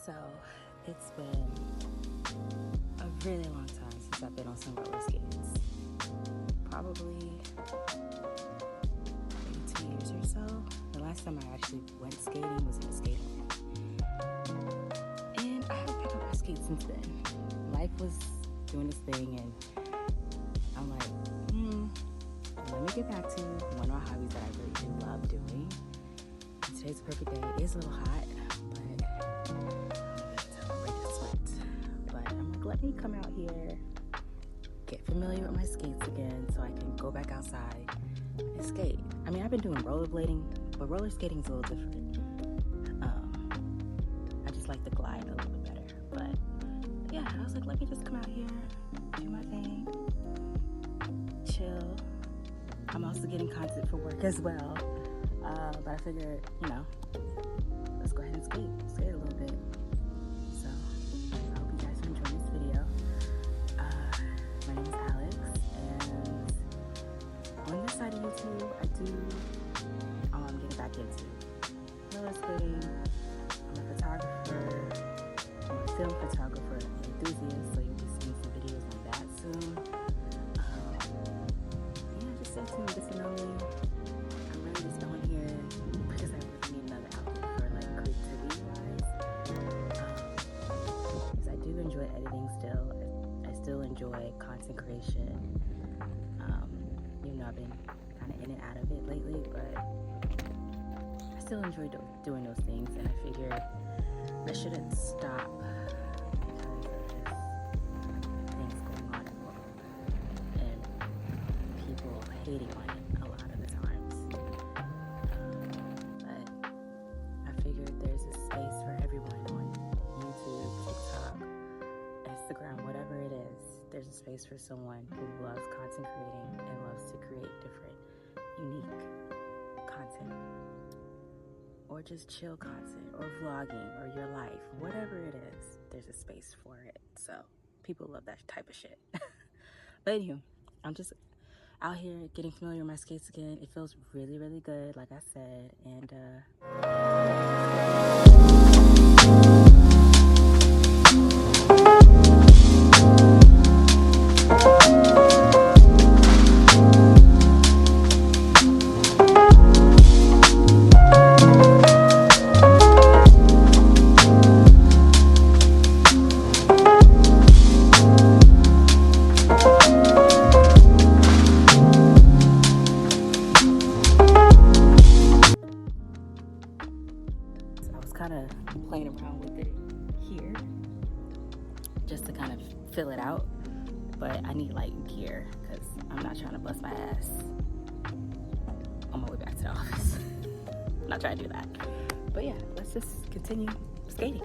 So it's been a really long time since I've been on some roller skates. Probably maybe 2 years or so. The last time I actually went skating was in a skate rink. And I haven't picked up my skates since then. Life was doing its thing, and I'm like, let me get back to one of my hobbies that I really do love doing. And today's a perfect day. It is a little hot, but I'm ready to sweat. But I'm like, let me come out here, get familiar with my skates again so I can go back outside and skate. I mean, I've been doing rollerblading, but roller skating is a little different. I just like the glide a little bit better. But yeah, I was like, let me just come out here, do my thing, chill. I'm also getting content for work as well. But I figured, let's go ahead and skate a little bit. So I hope you guys are enjoying this video. My name is Alex, and on this side of YouTube, I do get back into roller skating. I'm a photographer. I'm a film photographer enthusiast, so you'll be seeing some videos on that soon. Just stay tuned, get to know me. I'm really just on here because I really need another outlet for creativity wise. Because I do enjoy editing still. I still enjoy content creation. I've been kind of in and out of it lately, but I still enjoy doing those things, and I figured I shouldn't stop because of just things going on in the world and people hating on it a lot of the times. But I figured there's a space for everyone on YouTube, TikTok, Instagram, whatever it is. There's a space for someone who loves content creating and loves to create different, unique content. Or just chill content, or vlogging, or your life, whatever it is, there's a space for it. So people love that type of shit. But anyway, I'm just out here getting familiar with my skates again. It feels really, really good, like I said, and kind of playing around with it here just to kind of fill it out, but I need gear because I'm not trying to bust my ass on my way back to the office. I'm not trying to do that, but yeah, let's just continue skating.